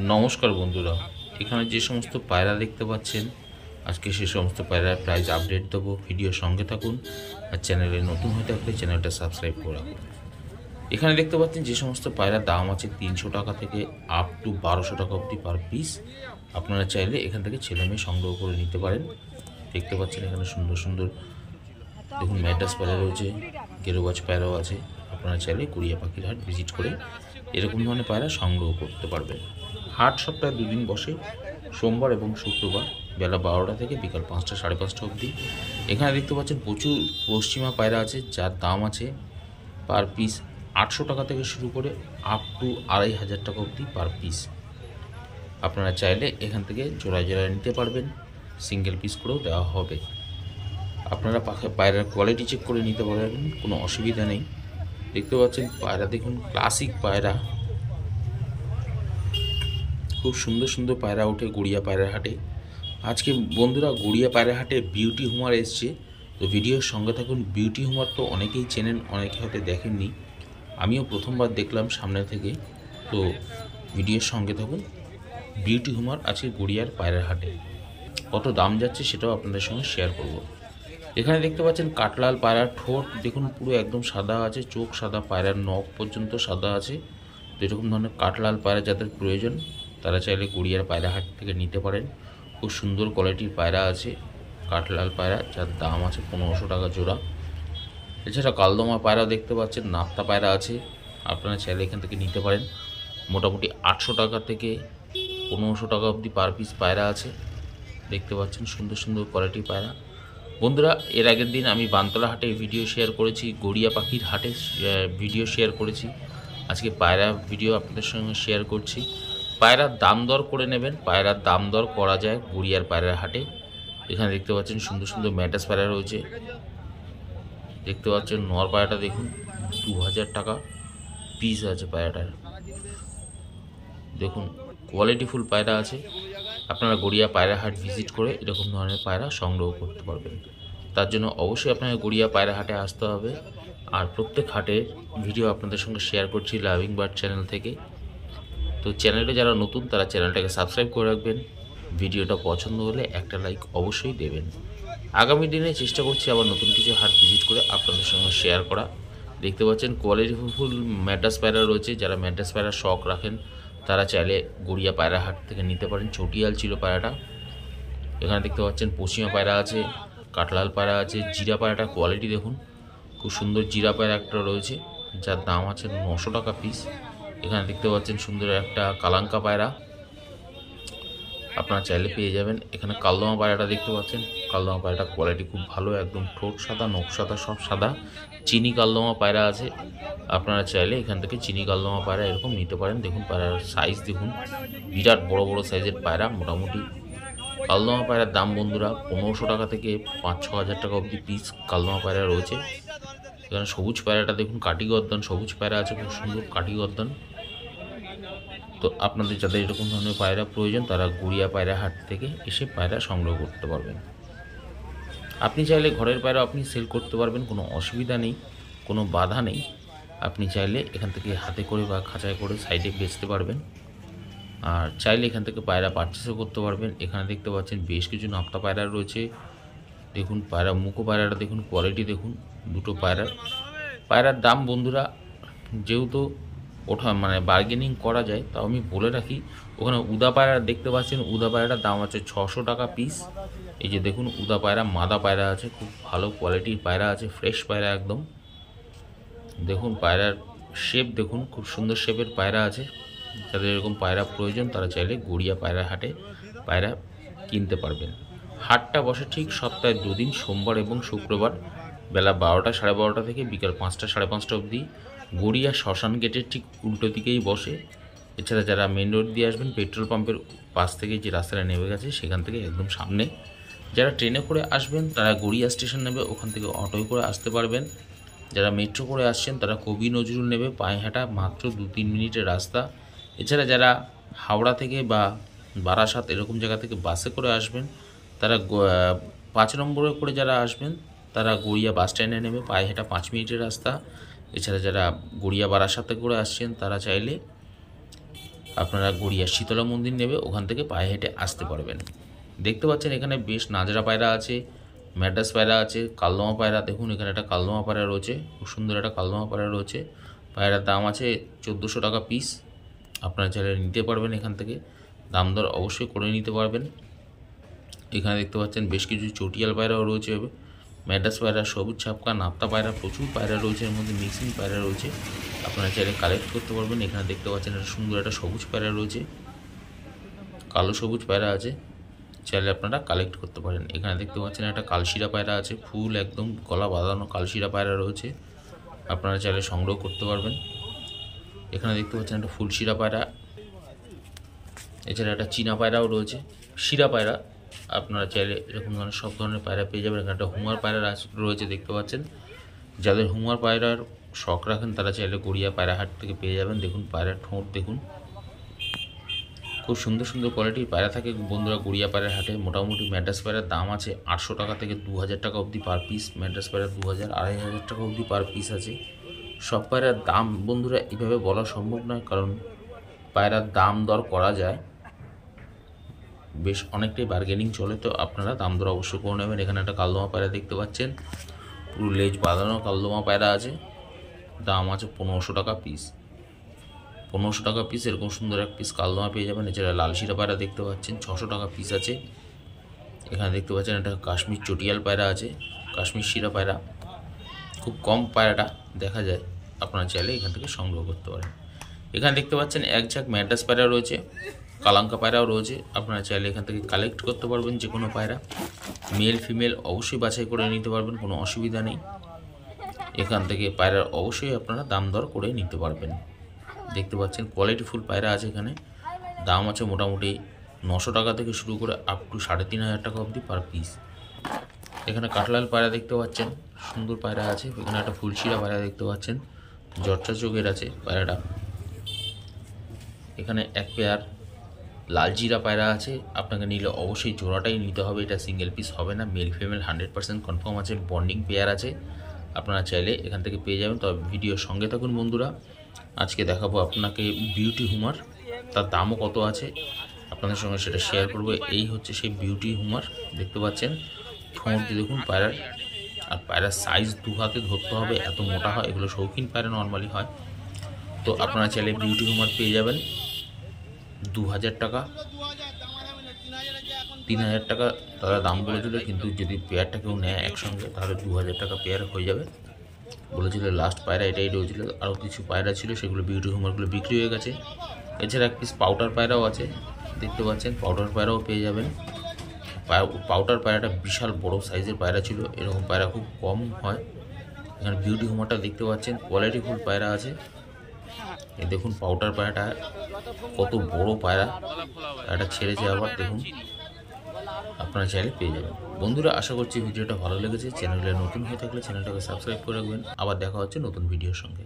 নমস্কার বন্ধুরা, এখানে যে সমস্ত পায়রা দেখতে পাচ্ছেন আজকে সে সমস্ত পায়রার প্রাইস আপডেট দেবো। ভিডিও সঙ্গে থাকুন আর চ্যানেলে নতুন হয়ে থাকলে চ্যানেলটা সাবস্ক্রাইব করে রাখুন। এখানে দেখতে পাচ্ছেন যে সমস্ত পায়রার দাম আছে 300 টাকা থেকে আপ টু 1200 টাকা অবধি পার পিস। আপনারা চাইলে এখান থেকে ছেলে মেয়ে সংগ্রহ করে নিতে পারেন। দেখতে পাচ্ছেন এখানে সুন্দর সুন্দর দেখুন ম্যাড্রাস পায়রা রয়েছে, গেরুবাজ পায়রাও আছে। আপনারা চাইলে গড়িয়া পাখির হাট ভিজিট করে এরকম ধরনের পায়রা সংগ্রহ করতে পারবেন। হাট সপ্তাহে দুদিন বসে, সোমবার এবং শুক্রবার বেলা 12টা থেকে বিকাল 5টা 5:30 অবধি। এখানে দেখতে পাচ্ছেন প্রচুর পশ্চিমা পায়রা আছে, যার দাম আছে পার পিস 800 টাকা থেকে শুরু করে আপ টু 2500 টাকা অবধি পার পিস। আপনারা চাইলে এখান থেকে জোড়ায় জোড়ায় নিতে পারবেন, সিঙ্গেল পিস করেও দেওয়া হবে। আপনারা পায়রার কোয়ালিটি চেক করে নিতে পারবেন, কোনো অসুবিধা নেই। দেখতে পাচ্ছেন পায়রা দেখুন, ক্লাসিক পায়রা, খুব সুন্দর সুন্দর পায়রা ওঠে গড়িয়া পায়রার হাটে। আজকে বন্ধুরা গড়িয়া পায়রা হাটে বিউটি হুমার এসছে, তো ভিডিওর সঙ্গে থাকুন। বিউটি হুমার তো অনেকেই চেনেন, অনেকে হয়তো দেখেননি, আমিও প্রথমবার দেখলাম সামনে থেকে, তো ভিডিওর সঙ্গে থাকুন। বিউটি হুমার আজকে গড়িয়ার পায়রার হাটে কত দাম যাচ্ছে সেটাও আপনাদের সঙ্গে শেয়ার করব। এখানে দেখতে পাচ্ছেন কাটলাল পায়রার ঠোঁট দেখুন পুরো একদম সাদা আছে, চোখ সাদা, পায়রার নখ পর্যন্ত সাদা আছে। তো এরকম ধরনের কাটলাল পায়রা যাদের প্রয়োজন তারা চাইলে গড়িয়ার পায়রা হাট থেকে নিতে পারেন। খুব সুন্দর কোয়ালিটির পায়রা আছে কাটলাল পায়রা, যার দাম আছে 1500 টাকা জোড়া। এছাড়া কালদমা পায়রা দেখতে পাচ্ছেন, নাপ্তা পায়রা আছে, আপনারা চাইলে এখান থেকে নিতে পারেন। মোটামুটি 800 টাকা থেকে 1500 টাকা অবধি পার পিস পায়রা আছে। দেখতে পাচ্ছেন সুন্দর সুন্দর কোয়ালিটির পায়রা। বন্ধুরা, এর আগের দিন আমি বানতলা হাটে ভিডিও শেয়ার করেছি, গড়িয়া পাখির হাটে ভিডিও শেয়ার করেছি। আজকে পায়রা ভিডিও আপনাদের সঙ্গে শেয়ার করছি। পায়রার দাম দর করে নেবেন, পায়রার দাম দর করা যায় গড়িয়ার পায়রার হাটে। এখানে দেখতে পাচ্ছেন সুন্দর সুন্দর ম্যাড্রাস পায়রা রয়েছে। দেখতে পাচ্ছেন নর পায়রাটা দেখুন 2000 টাকা পিস আছে পায়রাটার। দেখুন কোয়ালিটিফুল পায়রা আছে। আপনারা গড়িয়া পায়রা হাট ভিজিট করে এরকম ধরনের পায়রা সংগ্রহ করতে পারবেন। তার জন্য অবশ্যই আপনাকে গড়িয়া পায়রা হাটে আসতে হবে। আর প্রত্যেক হাটের ভিডিও আপনাদের সঙ্গে শেয়ার করছি লাভিং বার্ড চ্যানেল থেকে। তো চ্যানেলে যারা নতুন তারা চ্যানেলটাকে সাবস্ক্রাইব করে রাখবেন। ভিডিওটা পছন্দ হলে একটা লাইক অবশ্যই দেবেন। আগামী দিনে চেষ্টা করছি আবার নতুন কিছু হাট ভিজিট করে আপনাদের সঙ্গে শেয়ার করা। দেখতে পাচ্ছেন কোয়ালিটিফুল ম্যাড্রাস পায়রা রয়েছে, যারা ম্যাড্রাস পায়রার শখ রাখেন তারা চাইলে গড়িয়া পায়রা হাট থেকে নিতে পারেন। চটিয়াল ছিল পায়রাটা। এখানে দেখতে পাচ্ছেন পশ্চিমা পায়রা আছে, কাটলাল পায়রা আছে, জিরা পায়রাটা কোয়ালিটি দেখুন, খুব সুন্দর জিরা পায়রা একটা রয়েছে, যার দাম আছে 900 টাকা পিস। এখানে দেখতে পাচ্ছেন সুন্দর একটা কালাঙ্কা পায়রা, আপনারা চাইলে পেয়ে যাবেন। এখানে কালদমা পায়রাটা দেখতে পাচ্ছেন, কালদমা পায়রাটা কোয়ালিটি খুব ভালো, একদম ঠোঁট সাদা, নখ সাদা, সব সাদা। চিনি কালদমা পায়রা আছে, আপনারা চাইলে এখান থেকে চিনি কালদমা পায়রা এরকম নিতে পারেন। দেখুন পায়রার সাইজ দেখুন, বিরাট বড় বড় সাইজের পায়রা। মোটামুটি কালদমা পায়রার দাম বন্ধুরা 1500 টাকা থেকে 5-6 হাজার টাকা অবধি পিস কালদমা পায়রা রয়েছে। এখানে সবুজ পায়রাটা দেখুন, কাটি গর্দন সবুজ পায়রা আছে, খুব সুন্দর কাটি গর্দন। তো আপনাদের যাদের এরকম ধরনের পায়রা প্রয়োজন তারা গড়িয়া পায়রা হাট থেকে এসে পায়রা সংগ্রহ করতে পারবেন। আপনি চাইলে ঘরের পায়রা আপনি সেল করতে পারবেন, কোনো অসুবিধা নেই, কোনো বাধা নেই। আপনি চাইলে এখান থেকে হাতে করে বা খাঁচায় করে সাইডে বেচতে পারবেন, আর চাইলে এখান থেকে পায়রা পারচেসও করতে পারবেন। এখানে দেখতে পাচ্ছেন বেশ কিছু নাপ্তা পায়রা রয়েছে। দেখুন পায়রা মুখো পায়রাটা দেখুন, কোয়ালিটি দেখুন দুটো পায়রার দাম বন্ধুরা যেহেতু ওঠা মানে বার্গেনিং করা যায়, তাও আমি বলে রাখি। ওখানে উদা পায়রা দেখতে পাচ্ছেন, উদা পায়রাটার দাম আছে 600 টাকা পিস। এই যে দেখুন উদা পায়রা, মাদা পায়রা আছে, খুব ভালো কোয়ালিটির পায়রা আছে, ফ্রেশ পায়রা একদম। দেখুন পায়রার শেপ দেখুন, খুব সুন্দর শেপের পায়রা আছে। যাদের এরকম পায়রা প্রয়োজন তারা চাইলে গড়িয়া পায়রা হাটে পায়রা কিনতে পারবেন। হাটটা বসে ঠিক সপ্তাহে দুদিন, সোমবার এবং শুক্রবার বেলা 12টা 12:30 থেকে বিকাল 5টা 5:30 অবধি। গড়িয়া শ্মশান গেটের ঠিক উল্টো দিকেই বসে। এছাড়া যারা মেন রোড দিয়ে আসবেন, পেট্রোল পাম্পের পাশ থেকে যে রাস্তাটা নেমে গেছে সেখান থেকে একদম সামনে। যারা ট্রেনে করে আসবেন তারা গড়িয়া স্টেশন নেবে, ওখান থেকে অটোয় করে আসতে পারবেন। যারা মেট্রো করে আসছেন তারা কবি নজরুল নেবে, পায়ে হাঁটা মাত্র 2-3 মিনিটের রাস্তা। এছাড়া যারা হাওড়া থেকে বা বারাসাত এরকম জায়গা থেকে বাসে করে আসবেন তারা 5 নম্বরে করে যারা আসবেন তারা গড়িয়া বাস স্ট্যান্ডে নেবে, পায়ে হেঁটা 5 মিনিটের রাস্তা। এছাড়া যারা গড়িয়া বারাসাতে করে আসছেন তারা চাইলে আপনারা গড়িয়ার শীতলা মন্দির নেবে, ওখান থেকে পায়ে হেঁটে আসতে পারবেন। দেখতে পাচ্ছেন এখানে বেশ নাজরা পায়রা আছে, ম্যাড্রাস পায়রা আছে, কালদমা পায়রা। দেখুন এখানে একটা কালদমা পায়রা রয়েছে, খুব সুন্দর একটা কালদমা পায়রা রয়েছে। পায়রার দাম আছে 1400 টাকা পিস। আপনারা চাইলে নিতে পারবেন এখান থেকে, দাম দর অবশ্যই করে নিতে পারবেন। এখানে দেখতে পাচ্ছেন বেশ কিছু চটিয়াল পায়রাও রয়েছে, ম্যাড্রাস পায়রা, সবুজ ছাপকা, নাপ্তা পায়রা, প্রচুর পায়রা রয়েছে, এর মধ্যে মিক্সিং পায়রা রয়েছে। আপনারা চাইলে কালেক্ট করতে পারবেন। এখানে দেখতে পাচ্ছেন একটা সুন্দর একটা সবুজ পায়রা রয়েছে, কালো সবুজ পায়রা আছে, চাইলে আপনারা কালেক্ট করতে পারেন। এখানে দেখতে পাচ্ছেন একটা কালশিরা পায়রা আছে, ফুল একদম গলা বাঁধানো কালশিরা পায়রা রয়েছে, আপনারা চাইলে সংগ্রহ করতে পারবেন। এখানে দেখতে পাচ্ছেন একটা ফুলশিরা পায়রা, এছাড়া একটা চীনা পায়রাও রয়েছে, শিরা পায়রা। আপনারা চাইলে এরকম ধরনের সব ধরনের পায়রা পেয়ে যাবেন। এখানে একটা হুমার পায়রা রয়েছে, দেখতে পাচ্ছেন। যাদের হুমার পায়রার শখ রাখেন তারা চাইলে গড়িয়া পায়রাহাট থেকে পেয়ে যাবেন। দেখুন পায়রার ঠোঁট দেখুন, খুব সুন্দর সুন্দর কোয়ালিটির পায়রা থাকে বন্ধুরা গড়িয়া পায়রার হাটে। মোটামুটি ম্যাড্রাস পায়রার দাম আছে 800 টাকা থেকে 2000 টাকা অবধি পার পিস। ম্যাড্রাস পায়রা 2000, 2500 টাকা অবধি পার পিস আছে। সব পায়রার দাম বন্ধুরা এইভাবে বলা সম্ভব নয়, কারণ পায়রার দাম দর করা যায়, বেশ অনেকটাই বার্গেনিং চলে, তো আপনারা দাম দর অবশ্যই করে নেবেন। এখানে একটা কালদমা পায়রা দেখতে পাচ্ছেন, পুরো লেজ বাঁধানো কালদমা পায়রা আছে, দাম আছে 1500 টাকা পিস। 1500 টাকা পিস এরকম সুন্দর এক পিস কালদমা পেয়ে যাবেন। এছাড়া লাল শিরা পায়রা দেখতে পাচ্ছেন 600 টাকা পিস আছে। এখানে দেখতে পাচ্ছেন একটা কাশ্মীর চটিয়াল পায়রা আছে, কাশ্মীর শিরা পায়রা, খুব কম পায়রাটা দেখা যায়, আপনারা চাইলে এখান থেকে সংগ্রহ করতে পারেন। এখানে দেখতে পাচ্ছেন এক ঝাঁক ম্যাড্রাস পায়রা রয়েছে, কালাঙ্কা পায়রাও রয়েছে, আপনারা চাইলে এখান থেকে কালেক্ট করতে পারবেন যে কোনো পায়রা। মেল ফিমেল অবশ্যই বাছাই করে নিতে পারবেন, কোনো অসুবিধা নেই। এখান থেকে পায়রার অবশ্যই আপনারা দাম দর করে নিতে পারবেন। দেখতে পাচ্ছেন কোয়ালিটিফুল পায়রা আছে এখানে, দাম আছে মোটামুটি 900 টাকা থেকে শুরু করে আপ টু 3500 টাকা অবধি পার পিস। এখানে কাঠলাল পায়রা দেখতে পাচ্ছেন, সুন্দর পায়রা আছে। এখানে একটা ফুলশিরা পায়রা দেখতে পাচ্ছেন, জর্চা চোখের আছে পায়রাটা। এখানে এক পেয়ার লাল জিরা পায়রা আছে, আপনাকে নিলে অবশ্যই জোড়াটাই নিতে হবে, এটা সিঙ্গেল পিস হবে না। মেল ফিমেল 100% কনফার্ম আছে, বন্ডিং পেয়ার আছে, আপনারা চাইলে এখান থেকে পেয়ে যাবেন। তবে ভিডিওর সঙ্গে থাকুন বন্ধুরা। আজকে দেখাবো আপনাকে বিউটি হুমার, তার দামও কত আছে আপনাদের সঙ্গে সেটা শেয়ার করবো। এই হচ্ছে সেই বিউটি হুমার, দেখতে পাচ্ছেন ঠোঁট দেখুন পায়রার, আর পায়রার সাইজ 2 হাতে ধরতে হবে, এত মোটা হয়। এগুলো শৌখিন পায়রা নর্মালি হয়। তো আপনারা চাইলে বিউটি হুমার পেয়ে যাবেন 2000 টাকা, 3000 টাকা তারা দাম বলেছিল, কিন্তু যদি পেয়ারটা কেউ নেয় একসঙ্গে তাহলে 2000 টাকা পেয়ার হয়ে যাবে বলেছিল। লাস্ট পায়রা এটাই রয়েছিল, আরও কিছু পায়রা ছিল, সেগুলো বিউটি হুমারগুলো বিক্রি হয়ে গেছে। এছাড়া এক পিস পাউডার পায়রাও আছে, দেখতে পাচ্ছেন পাউডার পায়রাও পেয়ে যাবেন। পাউডার পায়রাটা বিশাল বড় সাইজের পায়রা ছিল, এরকম পায়রা খুব কম হয়। এখানে বিউটি হুমারটা দেখতে পাচ্ছেন, কোয়ালিটিফুল পায়রা আছে। এই দেখুন পাউডার পায়রাটা কত বড় পায়রা, পায়রাটা ছেড়েছে আবার দেখুন, আপনারা চাইলে পেয়ে যাবেন। বন্ধুরা আশা করছি ভিডিওটা ভালো লেগেছে। চ্যানেলে নতুন হয়ে থাকলে চ্যানেলটাকে সাবস্ক্রাইব করে রাখবেন। আবার দেখা হচ্ছে নতুন ভিডিওর সঙ্গে।